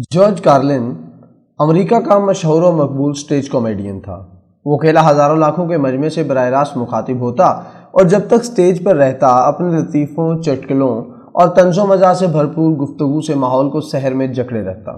George Carlin America का मशहूर और मकबूल स्टेज कॉमेडियन था। वो अकेला हज़ारों लाखों के मजमे से बराह रास्त मुखातिब होता और जब तक स्टेज पर रहता अपने लतीफ़ों, चुटकुलों और तंज़ो मज़ाक से भरपूर गुफ्तगू से माहौल को सहर में जकड़े रखता।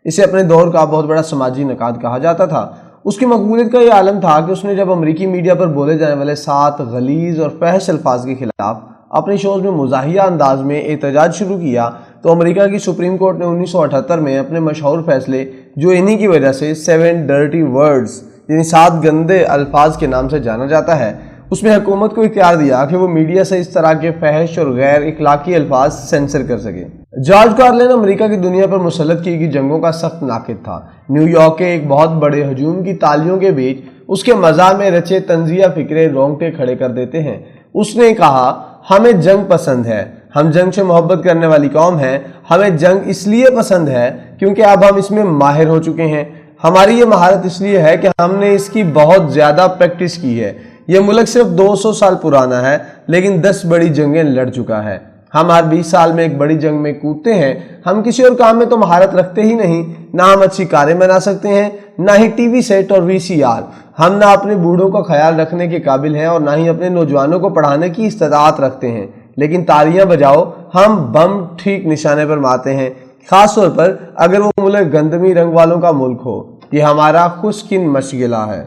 इसे अपने दौर का बहुत बड़ा समाजी नकाद कहा जाता था। उसकी मकबूलियत का ये आलम था कि उसने जब अमरीकी मीडिया पर बोले जाने वाले 7 गलीज़ और फहश अल्फाज के खिलाफ अपने शोज़ में मुज़ाहिया अंदाज में एहतजाज शुरू किया तो अमेरिका की सुप्रीम कोर्ट ने 1978 में अपने मशहूर फैसले, जो इन्हीं की वजह से 7 डर्टी वर्ड्स यानी 7 गंदे अल्फाज के नाम से जाना जाता है, उसमें हुकूमत को इख्तियार दिया कि वो मीडिया से इस तरह के फहश और गैर इखलाकी अल्फाज सेंसर कर सके। जॉर्ज कार्लिन अमेरिका की दुनिया पर मुसल्लत की गई जंगों का सख्त नाकिद था। न्यूयॉर्क के एक बहुत बड़े हजूम की तालियों के बीच उसके मज़ा में रचे तंजिया फिक्रे रोंगटे खड़े कर देते हैं। उसने कहा, हमें जंग पसंद है, हम जंग से मोहब्बत करने वाली कौम हैं। हमें जंग इसलिए पसंद है क्योंकि अब हम इसमें माहिर हो चुके हैं। हमारी ये महारत इसलिए है कि हमने इसकी बहुत ज़्यादा प्रैक्टिस की है। ये मुल्क सिर्फ 200 साल पुराना है लेकिन 10 बड़ी जंगें लड़ चुका है। हम हर 20 साल में एक बड़ी जंग में कूदते हैं। हम किसी और काम में तो महारत रखते ही नहीं। ना हम अच्छी कारें बना सकते हैं, ना ही टीवी सेट और VCR। हम ना अपने बूढ़ों का ख्याल रखने के काबिल हैं और ना ही अपने नौजवानों को पढ़ाने की इस्तादात रखते हैं। लेकिन तालियां बजाओ, हम बम ठीक निशाने पर मारते हैं, खास तौर पर अगर वो मुल्क गंदमी रंग वालों का मुल्क हो। ये हमारा खुशकिन मशगिला है।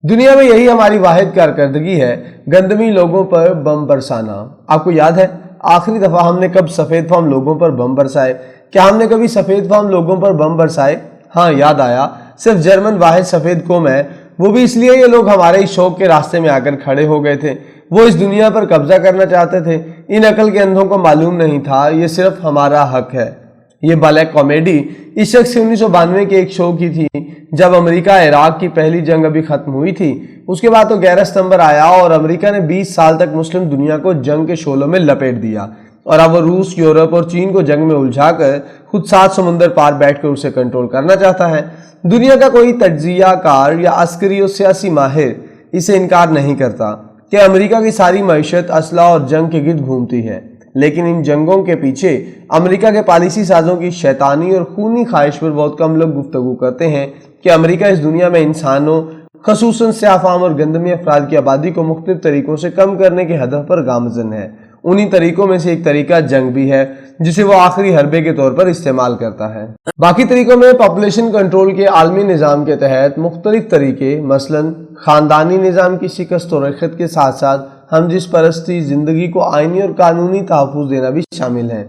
दुनिया में यही हमारी वाहिद कारकर्दगी है, गंदमी लोगों पर बम बरसाना। आपको याद है आखिरी दफा हमने कब सफेद फार्म लोगों पर बम बरसाए? क्या हमने कभी सफेद फार्म लोगों पर बम बरसाए? हाँ, याद आया, सिर्फ जर्मन वाहिद सफेद कौम है। वो भी इसलिए ये लोग हमारे इस शौक के रास्ते में आकर खड़े हो गए थे। वो इस दुनिया पर कब्जा करना चाहते थे। इन अकल के अंधों को मालूम नहीं था ये सिर्फ हमारा हक है। ये ब्लैक कॉमेडी इस शख्स से 1992 के एक शो की थी जब अमेरिका इराक की पहली जंग अभी खत्म हुई थी। उसके बाद तो 11 सितंबर आया और अमेरिका ने 20 साल तक मुस्लिम दुनिया को जंग के शोलों में लपेट दिया और अब वो रूस, यूरोप और चीन को जंग में उलझाकर खुद 7 समुंदर पार बैठकर उसे कंट्रोल करना चाहता है। दुनिया का कोई तज्जिया कार या अस्करी और सियासी माहिर इसे इनकार नहीं करता कि अमेरिका की सारी मईशत असला और जंग के गिर्द घूमती है। लेकिन इन जंगों के पीछे अमेरिका के पॉलिसी साजों की शैतानी और खूनी ख्वाहिश पर बहुत कम लोग गुफ्तगू करते हैं कि अमेरिका इस दुनिया में इंसानों, खसूसन स्याफाम और गंदमी अफराद की आबादी को मुख्तलिफ तरीकों से कम करने के हदफ पर गामजन है। उन्हीं तरीकों में से एक तरीका जंग भी है जिसे वो आखिरी हरबे के तौर पर इस्तेमाल करता है। बाकी तरीकों में पॉपुलेशन कंट्रोल के आलमी निज़ाम के तहत मुख्तलिफ तरीके, मसलन खानदानी निज़ाम की शिकस्त और रिखत के साथ साथ हम जिस परस्ती जिंदगी को आइनी और कानूनी तहफ़्फ़ुज़ देना भी शामिल है।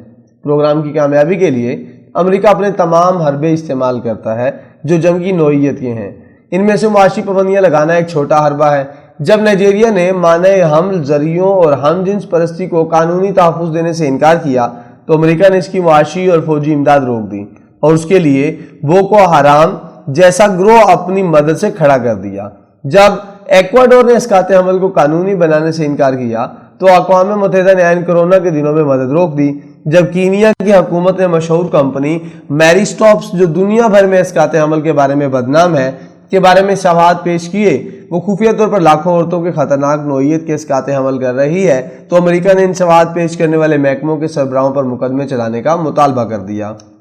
प्रोग्राम की कामयाबी के लिए अमेरिका अपने तमाम हरबे इस्तेमाल करता है जो जंगी नौइयत के हैं। इनमें से मुआशी पाबंदियाँ लगाना एक छोटा हरबा है। जब नाइजीरिया ने माने हमल जरियों और हम जिन्स परस्ती को कानूनी तहफ़्फ़ुज़ देने से इनकार किया तो अमेरिका ने इसकी मुआशी और फौजी इमदाद रोक दी और उसके लिए बोको हराम जैसा ग्रोह अपनी मदद से खड़ा कर दिया। जब एक्वाडोर ने इसकाते हमल को कानूनी बनाने से इनकार किया तो अक़वाम मुत्तहिदा ने कोरोना के दिनों में मदद रोक दी। जब कीनिया की हुकूमत ने मशहूर कंपनी मैरी स्टॉप्स, जो दुनिया भर में इसकाते हमल के बारे में बदनाम है, के बारे में शवाहद पेश किए, वो खुफिया तौर पर लाखों औरतों के खतरनाक नौइयत के इसकाते हमल कर रही है, तो अमेरिका ने इन शवाहद पेश करने वाले महकमों के सरबराहों पर मुकदमे चलाने का मुतालबा कर दिया।